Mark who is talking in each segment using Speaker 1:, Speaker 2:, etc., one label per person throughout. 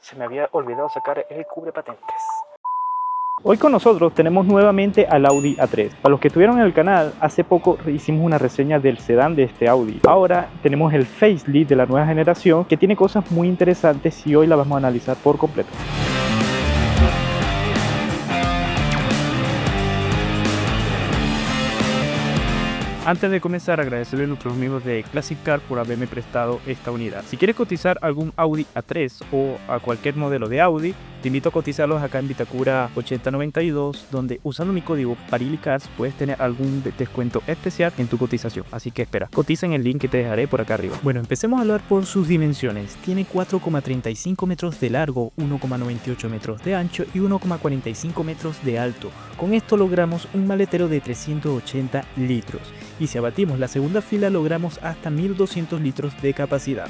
Speaker 1: se me había olvidado sacar el cubre patentes. Hoy con nosotros tenemos nuevamente al Audi A3. Para los que estuvieron en el canal, hace poco hicimos una reseña del sedán de este Audi. Ahora tenemos el facelift de la nueva generación que tiene cosas muy interesantes y hoy la vamos a analizar por completo. Antes de comenzar, agradecerle a nuestros amigos de Classic Car por haberme prestado esta unidad. Si quieres cotizar algún Audi A3 o a cualquier modelo de Audi, te invito a cotizarlos acá en Vitacura 8092, donde usando mi código PARILICARS puedes tener algún descuento especial en tu cotización. Así que espera, cotiza en el link que te dejaré por acá arriba. Bueno, empecemos a hablar por sus dimensiones. Tiene 4,35 metros de largo, 1,98 metros de ancho y 1,45 metros de alto. Con esto logramos un maletero de 380 litros. Y si abatimos la segunda fila logramos hasta 1200 litros de capacidad.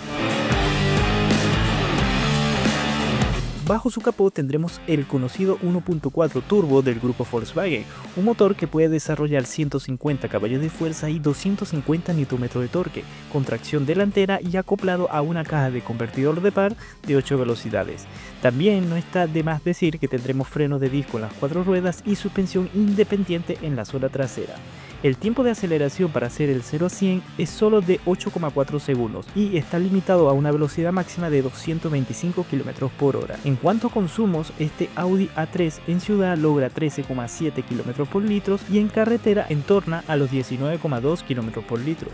Speaker 1: Bajo su capó tendremos el conocido 1.4 turbo del grupo Volkswagen, un motor que puede desarrollar 150 caballos de fuerza y 250 Nm de torque, con tracción delantera y acoplado a una caja de convertidor de par de 8 velocidades. También no está de más decir que tendremos freno de disco en las 4 ruedas y suspensión independiente en la sola trasera. El tiempo de aceleración para hacer el 0 a 100 es solo de 8,4 segundos y está limitado a una velocidad máxima de 225 km por hora. En cuanto a consumos, este Audi A3 en ciudad logra 13,7 km por litro y en carretera en torno a los 19,2 km por litro.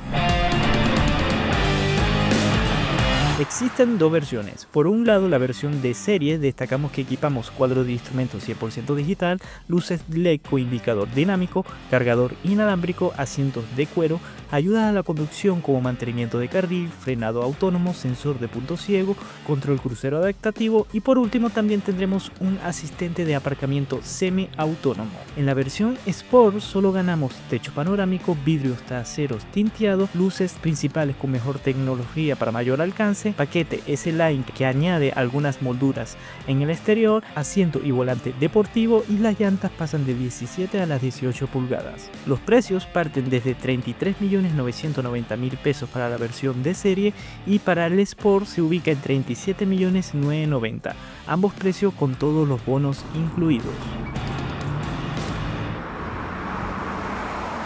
Speaker 1: Existen dos versiones. Por un lado, la versión de serie, destacamos que equipamos cuadro de instrumentos 100% digital, luces LED con indicador dinámico, cargador inalámbrico, asientos de cuero, ayuda a la conducción como mantenimiento de carril, frenado autónomo, sensor de punto ciego, control crucero adaptativo y por último también tendremos un asistente de aparcamiento semi-autónomo. En la versión Sport solo ganamos techo panorámico, vidrios traseros tinteados, luces principales con mejor tecnología para mayor alcance, paquete S-Line que añade algunas molduras en el exterior, asiento y volante deportivo y las llantas pasan de 17 a las 18 pulgadas. Los precios parten desde 33.990.000 pesos para la versión de serie y para el Sport se ubica en 37.990.000, ambos precios con todos los bonos incluidos.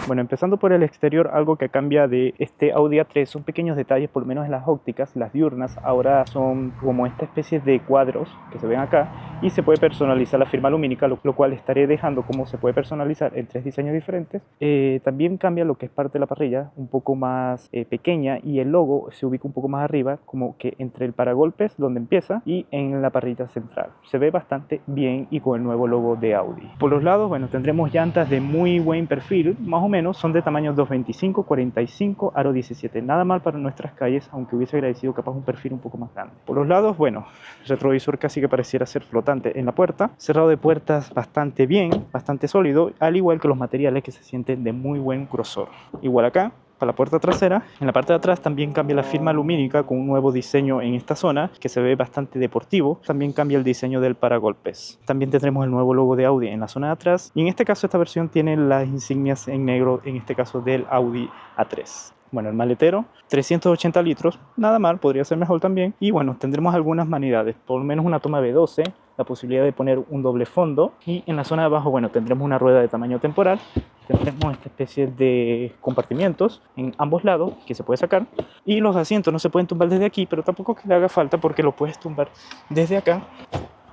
Speaker 1: Bueno, empezando por el exterior, algo que cambia de este Audi A3 son pequeños detalles, por lo menos en las ópticas. Las diurnas ahora son como esta especie de cuadros que se ven acá y se puede personalizar la firma lumínica, lo cual estaré dejando como se puede personalizar en 3 diseños diferentes. También cambia lo que es parte de la parrilla, un poco más pequeña, y el logo se ubica un poco más arriba, como que entre el paragolpes donde empieza y en la parrilla central. Se ve bastante bien y con el nuevo logo de Audi. Por los lados, bueno, tendremos llantas de muy buen perfil, más o menos son de tamaño 225, 45, aro 17. Nada mal para nuestras calles, aunque hubiese agradecido capaz un perfil un poco más grande. Por los lados, bueno, retrovisor casi que pareciera ser flotante en la puerta. Cerrado de puertas bastante bien, bastante sólido, al igual que los materiales que se sienten de muy buen grosor. Igual acá, para la puerta trasera, en la parte de atrás también cambia la firma lumínica con un nuevo diseño en esta zona que se ve bastante deportivo. También cambia el diseño del paragolpes. También tendremos el nuevo logo de Audi en la zona de atrás y en este caso esta versión tiene las insignias en negro, en este caso del Audi A3. Bueno, el maletero, 380 litros, nada mal, podría ser mejor también. Y bueno, tendremos algunas manidades, por lo menos una toma B12, la posibilidad de poner un doble fondo. Y en la zona de abajo, bueno, tendremos una rueda de tamaño temporal. Tendremos esta especie de compartimientos en ambos lados que se puede sacar. Y los asientos no se pueden tumbar desde aquí, pero tampoco que le haga falta porque lo puedes tumbar desde acá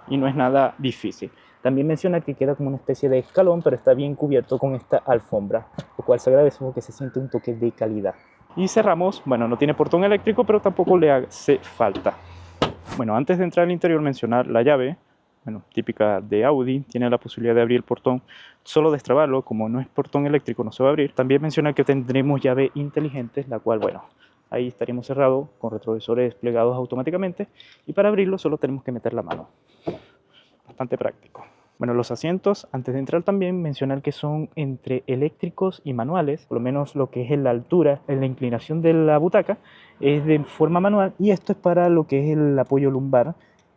Speaker 1: y no es nada difícil. También menciona que queda como una especie de escalón, pero está bien cubierto con esta alfombra, lo cual se agradece porque se siente un toque de calidad. Y cerramos, bueno, no tiene portón eléctrico, pero tampoco le hace falta. Bueno, antes de entrar al interior mencionar la llave, bueno, típica de Audi, tiene la posibilidad de abrir el portón, solo destrabarlo, como no es portón eléctrico no se va a abrir. También menciona que tendremos llave inteligente, la cual, bueno, ahí estaríamos cerrados con retrovisores desplegados automáticamente y para abrirlo solo tenemos que meter la mano. Bastante práctico. Bueno, los asientos, antes de entrar también mencionar que son entre eléctricos y manuales, por lo menos lo que es en la altura, en la inclinación de la butaca, es de forma manual y esto es para lo que es el apoyo lumbar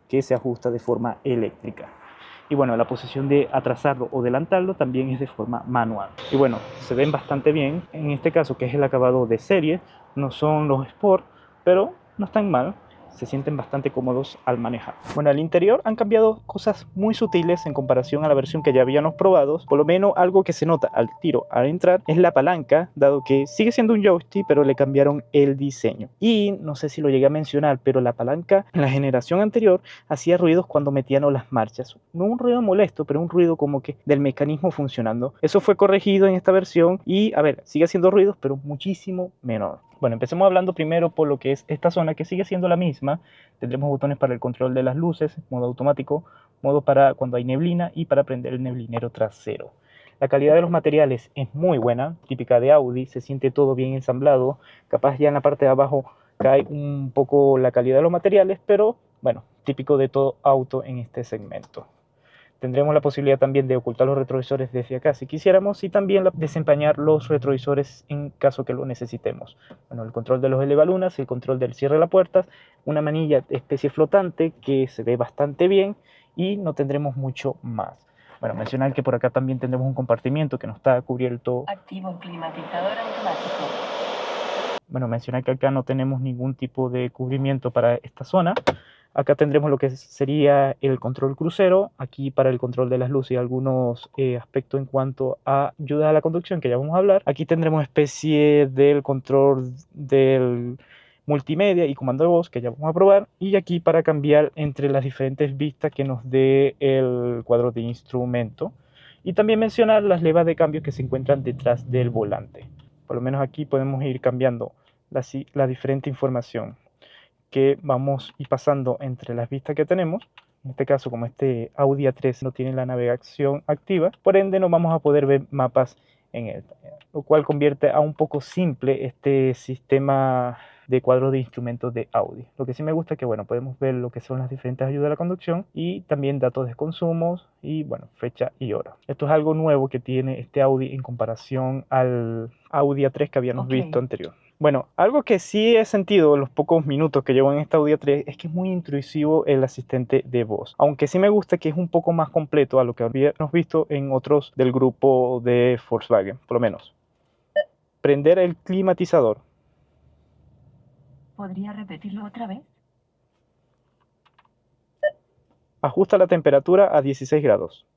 Speaker 1: que se ajusta de forma eléctrica. Y bueno, la posición de atrasarlo o adelantarlo también es de forma manual. Y bueno, se ven bastante bien, en este caso que es el acabado de serie, no son los Sport, pero no están mal. se sienten bastante cómodos al manejar. Bueno, al interior han cambiado cosas muy sutiles en comparación a la versión que ya habíamos probado. Por lo menos algo que se nota al tiro al entrar es la palanca, dado que sigue siendo un joystick, pero le cambiaron el diseño. Y no sé si lo llegué a mencionar, pero la palanca en la generación anterior hacía ruidos cuando metían las marchas. No un ruido molesto, pero un ruido como que del mecanismo funcionando. Eso fue corregido en esta versión y, a ver, sigue haciendo ruidos, pero muchísimo menor. Bueno, empecemos hablando primero por lo que es esta zona, que sigue siendo la misma. Tendremos botones para el control de las luces, modo automático, modo para cuando hay neblina y para prender el neblinero trasero. La calidad de los materiales es muy buena, típica de Audi, se siente todo bien ensamblado. Capaz ya en la parte de abajo cae un poco la calidad de los materiales, pero bueno, típico de todo auto en este segmento. Tendremos la posibilidad también de ocultar los retrovisores desde acá si quisiéramos, y también desempañar los retrovisores en caso que lo necesitemos. Bueno, el control de los elevalunas, el control del cierre de las puertas, una manilla de especie flotante que se ve bastante bien, y no tendremos mucho más. Bueno, mencionar que por acá también tendremos un compartimiento que no está cubierto.
Speaker 2: Activo climatizador automático.
Speaker 1: Bueno, mencionar que acá no tenemos ningún tipo de cubrimiento para esta zona. Acá tendremos lo que sería el control crucero, aquí para el control de las luces y algunos aspectos en cuanto a ayuda a la conducción que ya vamos a hablar. Aquí tendremos especie del control del multimedia y comando de voz que ya vamos a probar, y aquí para cambiar entre las diferentes vistas que nos dé el cuadro de instrumento, y también mencionar las levas de cambio que se encuentran detrás del volante. Por lo menos aquí podemos ir cambiando la diferente información que vamos y pasando entre las vistas que tenemos. En este caso, como este Audi A3 no tiene la navegación activa, por ende no vamos a poder ver mapas en él, lo cual convierte a un poco simple este sistema de cuadros de instrumentos de Audi. Lo que sí me gusta es que, bueno, podemos ver lo que son las diferentes ayudas a la conducción y también datos de consumos y, bueno, fecha y hora. Esto es algo nuevo que tiene este Audi en comparación al Audi A3 que habíamos visto anterior. Bueno, algo que sí he sentido en los pocos minutos que llevo en esta Audi A3 es que es muy intrusivo el asistente de voz. Aunque sí me gusta que es un poco más completo a lo que habíamos visto en otros del grupo de Volkswagen, por lo menos. Prender el climatizador.
Speaker 2: ¿Podría repetirlo otra vez?
Speaker 1: Ajusta la temperatura a 16 grados.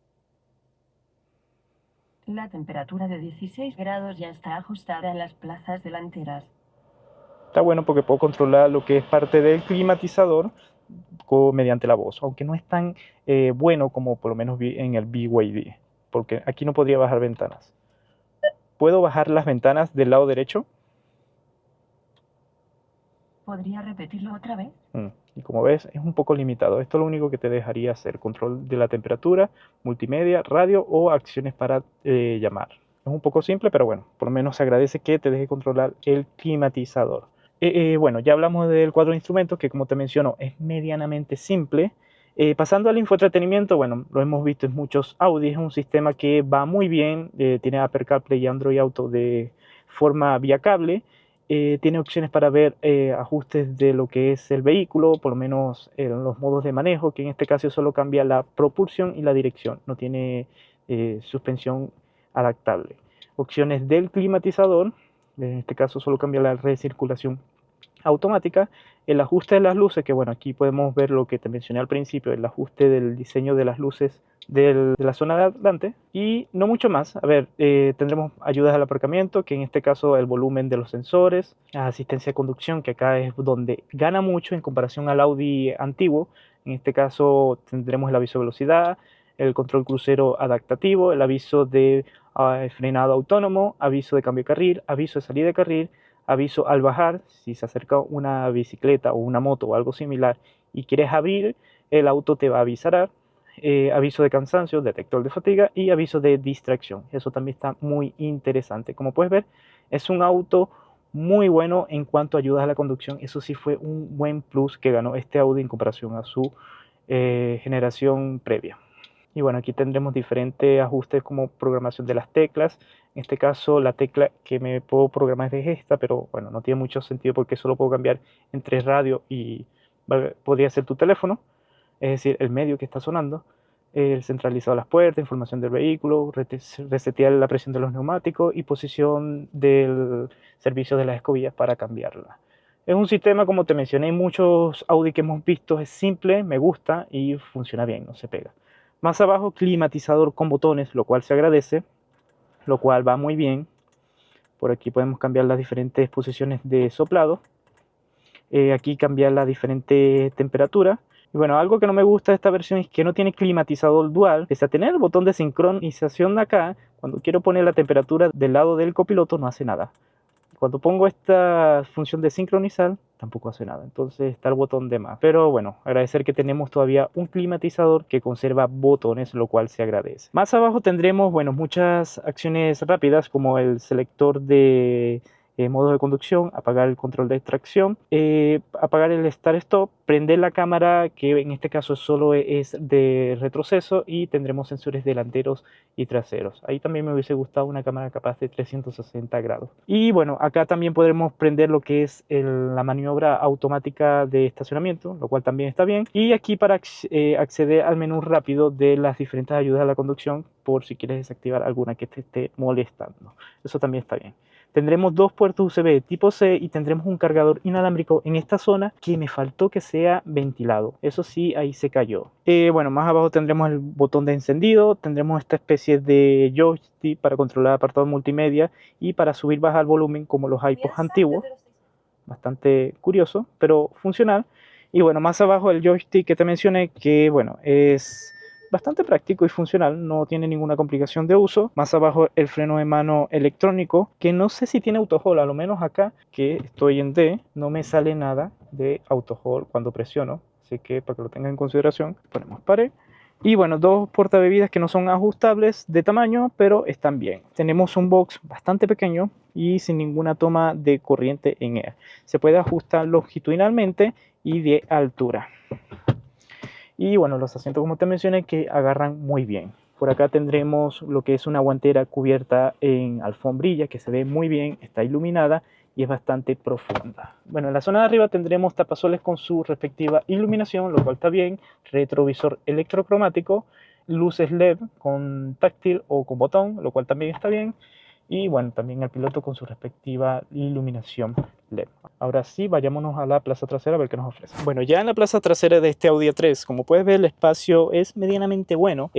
Speaker 2: La temperatura de 16 grados ya está ajustada en las plazas delanteras.
Speaker 1: Está bueno porque puedo controlar lo que es parte del climatizador mediante la voz, aunque no es tan bueno como por lo menos vi en el BYD, porque aquí no podría bajar ventanas. ¿Puedo bajar las ventanas del lado derecho?
Speaker 2: ¿Podría repetirlo otra vez?
Speaker 1: Y como ves, es un poco limitado. Esto es lo único que te dejaría hacer: control de la temperatura, multimedia, radio o acciones para llamar. Es un poco simple, pero bueno, por lo menos se agradece que te deje controlar el climatizador. Bueno, ya hablamos del cuadro de instrumentos, que como te menciono es medianamente simple. Pasando al infoentretenimiento, bueno, lo hemos visto en muchos Audi, es un sistema que va muy bien, tiene Apple CarPlay y Android Auto de forma vía cable. Tiene opciones para ver ajustes de lo que es el vehículo, por lo menos en los modos de manejo, que en este caso solo cambia la propulsión y la dirección, no tiene suspensión adaptable. Opciones del climatizador, en este caso solo cambia la recirculación automática. El ajuste de las luces, que bueno, aquí podemos ver lo que te mencioné al principio, el ajuste del diseño de las luces de la zona de adelante, y no mucho más. A ver, tendremos ayudas al aparcamiento, que en este caso el volumen de los sensores, la asistencia de conducción, que acá es donde gana mucho en comparación al Audi antiguo. En este caso tendremos el aviso de velocidad, el control crucero adaptativo, el aviso de frenado autónomo, aviso de cambio de carril, aviso de salida de carril, aviso al bajar. Si se acerca una bicicleta o una moto o algo similar y quieres abrir, el auto te va a avisar. Aviso de cansancio, detector de fatiga y aviso de distracción. Eso también está muy interesante. Como puedes ver, es un auto muy bueno en cuanto a ayudas a la conducción. Eso sí fue un buen plus que ganó este Audi en comparación a su generación previa. Y bueno, aquí tendremos diferentes ajustes como programación de las teclas. En este caso, la tecla que me puedo programar es esta, pero bueno, no tiene mucho sentido porque solo puedo cambiar entre radio y podría ser tu teléfono, es decir, el medio que está sonando, el centralizado de las puertas, información del vehículo, resetear la presión de los neumáticos y posición del servicio de las escobillas para cambiarla. Es un sistema, como te mencioné, en muchos Audi que hemos visto, es simple, me gusta y funciona bien, no se pega. Más abajo, climatizador con botones, lo cual se agradece, lo cual va muy bien. Por aquí podemos cambiar las diferentes posiciones de soplado. Aquí cambiar la diferente temperatura. Y bueno, algo que no me gusta de esta versión es que no tiene climatizador dual. Pese a tener el botón de sincronización de acá, cuando quiero poner la temperatura del lado del copiloto no hace nada. Cuando pongo esta función de sincronizar, tampoco hace nada. Entonces está el botón de más. Pero bueno, agradecer que tenemos todavía un climatizador que conserva botones, lo cual se agradece. Más abajo tendremos, bueno, muchas acciones rápidas como el selector de modo de conducción, apagar el control de extracción, apagar el start-stop, prender la cámara, que en este caso solo es de retroceso, y tendremos sensores delanteros y traseros. Ahí también me hubiese gustado una cámara capaz de 360 grados. Y bueno, acá también podremos prender lo que es la maniobra automática de estacionamiento, lo cual también está bien. Y aquí para acceder al menú rápido de las diferentes ayudas a la conducción, por si quieres desactivar alguna que te esté molestando. Eso también está bien. Tendremos dos puertos USB tipo C y tendremos un cargador inalámbrico en esta zona que me faltó que sea ventilado. Eso sí, ahí se cayó. Bueno, más abajo tendremos el botón de encendido, tendremos esta especie de joystick para controlar apartado multimedia y para subir bajar el volumen como los iPods antiguos. Bastante curioso, pero funcional. Y bueno, más abajo el joystick que te mencioné, que bueno, es bastante práctico y funcional, no tiene ninguna complicación de uso. Más abajo el freno de mano electrónico, que no sé si tiene auto hold, a lo menos acá que estoy en D, no me sale nada de auto hold cuando presiono, así que para que lo tengan en consideración, ponemos pare. Y bueno, dos portabebidas que no son ajustables de tamaño, pero están bien. Tenemos un box bastante pequeño y sin ninguna toma de corriente en él. Se puede ajustar longitudinalmente y de altura. Y bueno, los asientos, como te mencioné, que agarran muy bien. Por acá tendremos lo que es una guantera cubierta en alfombrilla que se ve muy bien, está iluminada y es bastante profunda. Bueno, en la zona de arriba tendremos tapasoles con su respectiva iluminación, lo cual está bien, retrovisor electrocromático, luces LED con táctil o con botón, lo cual también está bien, y bueno, también el piloto con su respectiva iluminación LED. Ahora sí, vayámonos a la plaza trasera a ver qué nos ofrece. Bueno, ya en la plaza trasera de este Audi A3, como puedes ver, el espacio es medianamente bueno.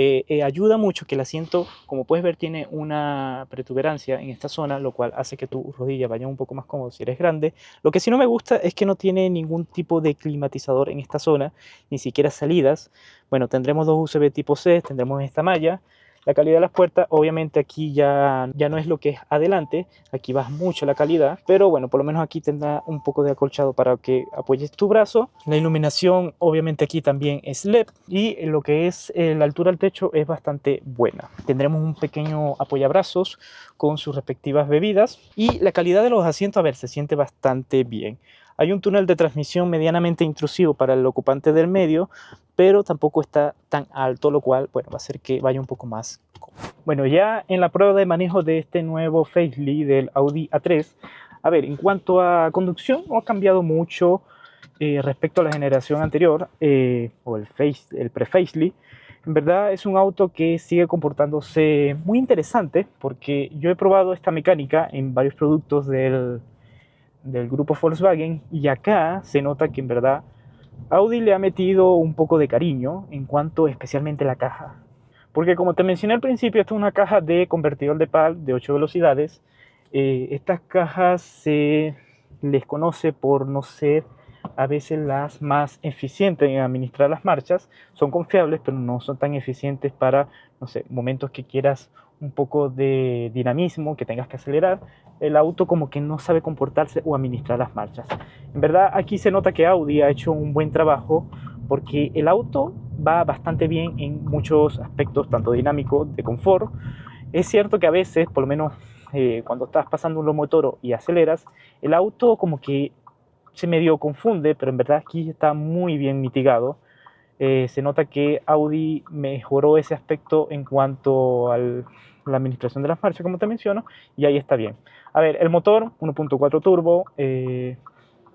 Speaker 1: Ayuda mucho que el asiento, como puedes ver, tiene una protuberancia en esta zona, lo cual hace que tu rodilla vaya un poco más cómodo si eres grande. Lo que sí no me gusta es que no tiene ningún tipo de climatizador en esta zona, ni siquiera salidas. Bueno, tendremos dos USB tipo C, tendremos esta malla. La calidad de las puertas, obviamente aquí ya no es lo que es adelante, aquí baja mucho la calidad, pero bueno, por lo menos aquí tendrá un poco de acolchado para que apoyes tu brazo. La iluminación, obviamente aquí también es LED y lo que es la altura del techo es bastante buena. Tendremos un pequeño apoyabrazos con sus respectivas bebidas y la calidad de los asientos, a ver, se siente bastante bien. Hay un túnel de transmisión medianamente intrusivo para el ocupante del medio, pero tampoco está tan alto, lo cual bueno, va a hacer que vaya un poco más cómodo. Bueno, ya en la prueba de manejo de este nuevo facelift del Audi A3, a ver, en cuanto a conducción no ha cambiado mucho respecto a la generación anterior o el pre-facelift. En verdad es un auto que sigue comportándose muy interesante porque yo he probado esta mecánica en varios productos del grupo Volkswagen y acá se nota que en verdad Audi le ha metido un poco de cariño en cuanto especialmente la caja. Porque como te mencioné al principio, esta es una caja de convertidor de PAL de 8 velocidades. Estas cajas se les conoce por no ser a veces las más eficientes en administrar las marchas. Son confiables, pero no son tan eficientes para, no sé, momentos que quieras un poco de dinamismo, que tengas que acelerar. El auto como que no sabe comportarse o administrar las marchas. En verdad aquí se nota que Audi ha hecho un buen trabajo porque el auto va bastante bien en muchos aspectos, tanto dinámico, de confort. Es cierto que a veces, por lo menos cuando estás pasando un lomo de toro y aceleras, el auto como que se medio confunde, pero en verdad aquí está muy bien mitigado. Se nota que Audi mejoró ese aspecto en cuanto a la administración de las marchas, como te menciono, y ahí está bien. A ver, el motor 1.4 turbo,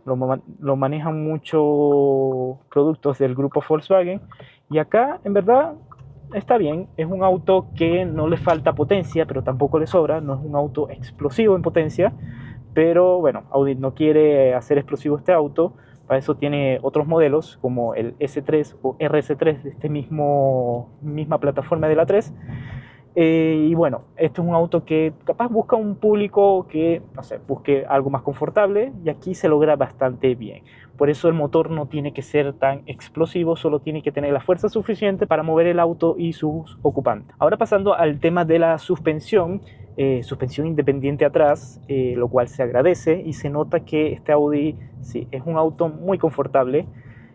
Speaker 1: lo manejan muchos productos del grupo Volkswagen, y acá en verdad está bien. Es un auto que no le falta potencia, pero tampoco le sobra, no es un auto explosivo en potencia, pero bueno, Audi no quiere hacer explosivo este auto. Para eso tiene otros modelos como el S3 o RS3 de misma plataforma de la 3. Y bueno, este es un auto que capaz busca un público que, no sé, busque algo más confortable, y aquí se logra bastante bien. Por eso el motor no tiene que ser tan explosivo, solo tiene que tener la fuerza suficiente para mover el auto y sus ocupantes. Ahora pasando al tema de la suspensión, suspensión independiente atrás, lo cual se agradece y se nota que este Audi sí, es un auto muy confortable.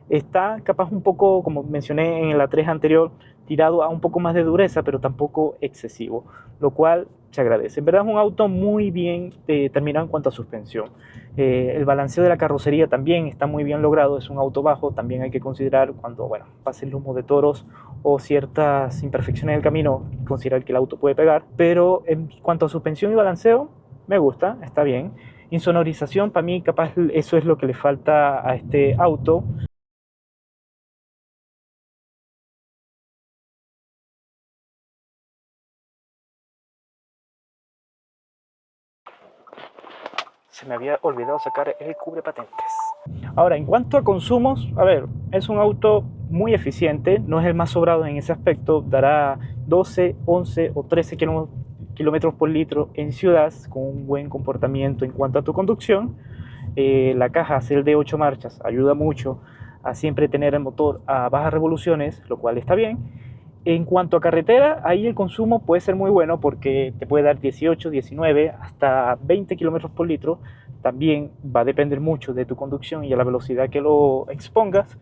Speaker 1: Está capaz un poco, como mencioné en la 3 anterior, tirado a un poco más de dureza, pero tampoco excesivo, lo cual se agradece. En verdad es un auto muy bien terminado en cuanto a suspensión. El balanceo de la carrocería también está muy bien logrado, es un auto bajo, también hay que considerar cuando pase el humo de toros o ciertas imperfecciones del camino, considerar que el auto puede pegar, pero en cuanto a suspensión y balanceo, me gusta, está bien. Insonorización, para mí capaz eso es lo que le falta a este auto. Se me había olvidado sacar el cubre patentes. Ahora, en cuanto a consumos, a ver, es un auto muy eficiente, no es el más sobrado en ese aspecto, dará 12, 11 o 13 kilómetros por litro en ciudad, con un buen comportamiento en cuanto a tu conducción. La caja, ser de 8 marchas, ayuda mucho a siempre tener el motor a bajas revoluciones, lo cual está bien. En cuanto a carretera, ahí el consumo puede ser muy bueno porque te puede dar 18, 19, hasta 20 kilómetros por litro. También va a depender mucho de tu conducción y a la velocidad que lo expongas.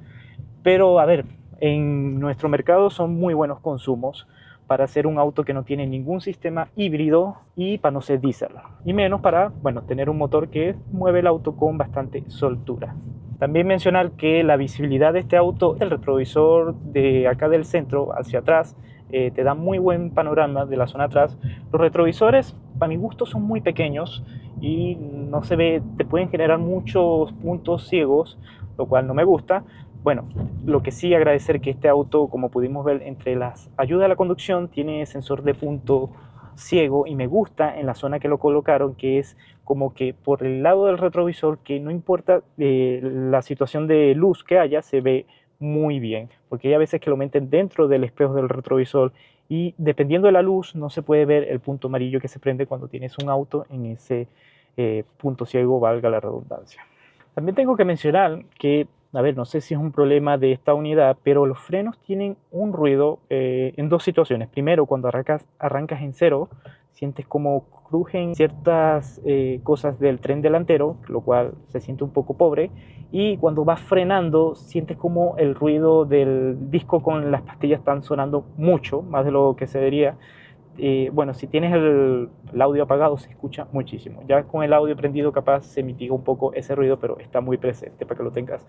Speaker 1: Pero a ver, en nuestro mercado son muy buenos consumos para hacer un auto que no tiene ningún sistema híbrido y para no ser diésel. Y menos para, tener un motor que mueve el auto con bastante soltura. También mencionar que la visibilidad de este auto, el retrovisor de acá del centro hacia atrás, te da muy buen panorama de la zona atrás. Los retrovisores, para mi gusto, son muy pequeños y no se ve, te pueden generar muchos puntos ciegos, lo cual no me gusta. Bueno, lo que sí agradecer que este auto, como pudimos ver, entre las ayudas a la conducción, tiene sensor de punto ciego, y me gusta en la zona que lo colocaron, que es como que por el lado del retrovisor, que no importa la situación de luz que haya, se ve muy bien, porque hay a veces que lo meten dentro del espejo del retrovisor y dependiendo de la luz no se puede ver el punto amarillo que se prende cuando tienes un auto en ese punto ciego, valga la redundancia. También tengo que mencionar que, a ver, no sé si es un problema de esta unidad, pero los frenos tienen un ruido en dos situaciones. Primero, cuando arrancas en cero, sientes como crujen ciertas cosas del tren delantero, lo cual se siente un poco pobre. Y cuando vas frenando, sientes como el ruido del disco con las pastillas están sonando mucho, más de lo que se debería. Si tienes el audio apagado se escucha muchísimo. Ya con el audio prendido capaz se mitiga un poco ese ruido, pero está muy presente para que lo tengas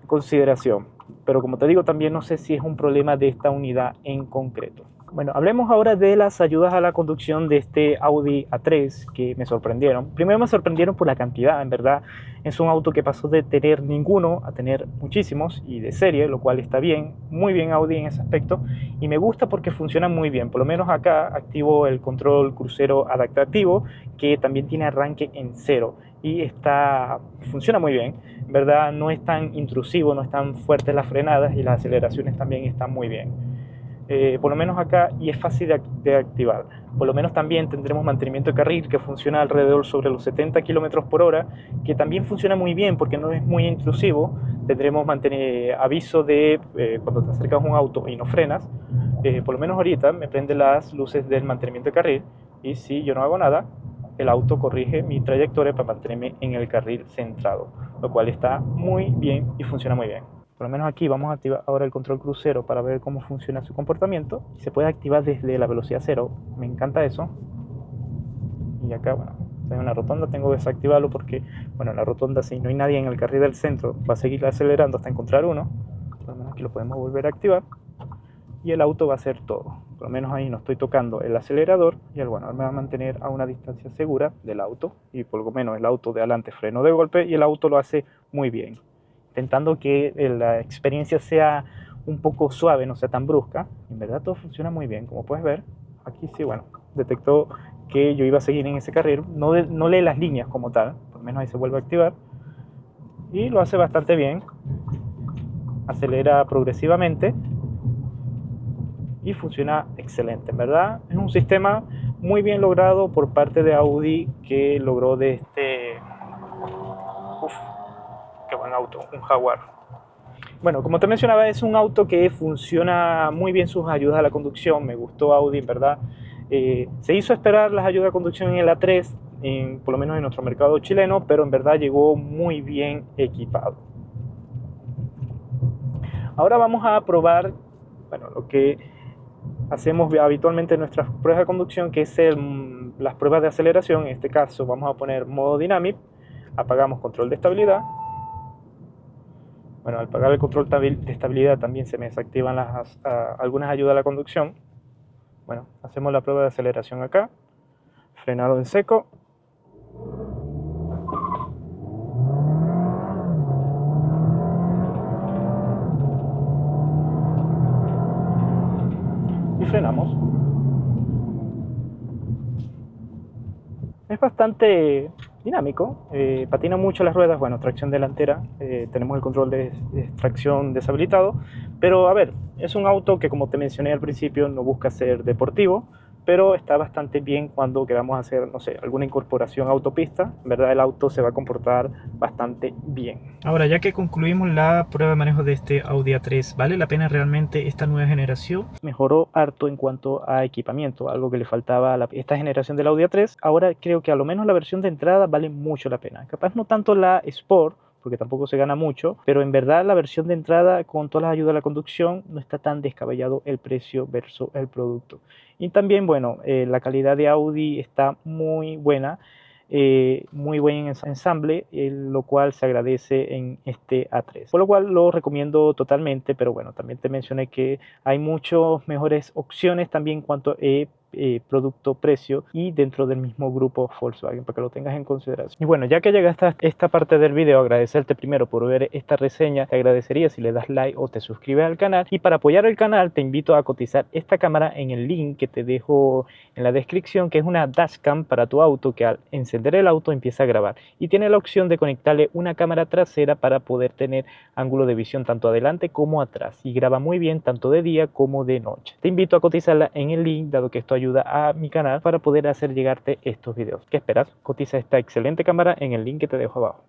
Speaker 1: en consideración. Pero como te digo, también no sé si es un problema de esta unidad en concreto. Bueno, hablemos ahora de las ayudas a la conducción de este Audi A3 que me sorprendieron. Primero me sorprendieron por la cantidad, en verdad. Es un auto que pasó de tener ninguno a tener muchísimos y de serie, lo cual está bien, muy bien Audi en ese aspecto. Y me gusta porque funciona muy bien. Por lo menos acá activo el control crucero adaptativo, que también tiene arranque en cero y funciona muy bien. En verdad no es tan intrusivo, no es tan fuerte las frenadas y las aceleraciones también están muy bien. Por lo menos acá, y es fácil de activar. Por lo menos también tendremos mantenimiento de carril que funciona alrededor sobre los 70 km por hora, que también funciona muy bien porque no es muy intrusivo. Tendremos aviso de cuando te acercas a un auto y no frenas. Por lo menos ahorita me prende las luces del mantenimiento de carril, y si yo no hago nada, el auto corrige mi trayectoria para mantenerme en el carril centrado, lo cual está muy bien y funciona muy bien. Por lo menos aquí vamos a activar ahora el control crucero para ver cómo funciona su comportamiento. Se puede activar desde la velocidad cero, me encanta eso. Y acá, en una rotonda tengo que desactivarlo porque, en la rotonda si no hay nadie en el carril del centro va a seguir acelerando hasta encontrar uno. Por lo menos aquí lo podemos volver a activar y el auto va a hacer todo. Por lo menos ahí no estoy tocando el acelerador y me va a mantener a una distancia segura del auto, y por lo menos el auto de adelante freno de golpe y el auto lo hace muy bien, intentando que la experiencia sea un poco suave, no sea tan brusca. En verdad todo funciona muy bien, como puedes ver. Aquí sí, detectó que yo iba a seguir en ese carril, no lee las líneas como tal, por lo menos ahí se vuelve a activar, y lo hace bastante bien. Acelera progresivamente y funciona excelente, en verdad. Es un sistema muy bien logrado por parte de Audi, que logró de este... Uf, qué buen auto, un Jaguar. Bueno, como te mencionaba, es un auto que funciona muy bien sus ayudas a la conducción. Me gustó Audi, en verdad. Se hizo esperar las ayudas de conducción en el A3, por lo menos en nuestro mercado chileno, pero en verdad llegó muy bien equipado. Ahora vamos a probar, bueno, lo que hacemos habitualmente en nuestras pruebas de conducción, que es las pruebas de aceleración. En este caso vamos a poner modo Dynamic, apagamos control de estabilidad. Bueno, al apagar el control de estabilidad también se me desactivan algunas ayudas a la conducción. Bueno, hacemos la prueba de aceleración acá, frenado en seco. Y frenamos. Es bastante dinámico, patina mucho las ruedas. Bueno, tracción delantera, tenemos el control de tracción deshabilitado, pero a ver, es un auto que, como te mencioné al principio, no busca ser deportivo, pero está bastante bien cuando queramos hacer, no sé, alguna incorporación a autopista. En verdad el auto se va a comportar bastante bien. Ahora, ya que concluimos la prueba de manejo de este Audi A3, ¿vale la pena realmente esta nueva generación? Mejoró harto en cuanto a equipamiento, algo que le faltaba a esta generación del Audi A3. Ahora creo que a lo menos la versión de entrada vale mucho la pena. Capaz no tanto la Sport, porque tampoco se gana mucho, pero en verdad la versión de entrada, con todas las ayudas a la conducción, no está tan descabellado el precio versus el producto. Y también, bueno, la calidad de Audi está muy buena, muy buen ensamble, lo cual se agradece en este A3, por lo cual lo recomiendo totalmente. Pero bueno, también te mencioné que hay muchas mejores opciones también en cuanto a producto-precio y dentro del mismo grupo Volkswagen, para que lo tengas en consideración. Y bueno, ya que llegaste a esta parte del video, agradecerte primero por ver esta reseña. Te agradecería si le das like o te suscribes al canal, y para apoyar el canal te invito a cotizar esta cámara en el link que te dejo en la descripción, que es una dashcam para tu auto, que al encender el auto empieza a grabar y tiene la opción de conectarle una cámara trasera para poder tener ángulo de visión tanto adelante como atrás, y graba muy bien tanto de día como de noche. Te invito a cotizarla en el link, dado que esto ayuda a mi canal para poder hacer llegarte estos videos. ¿Qué esperas? Cotiza esta excelente cámara en el link que te dejo abajo.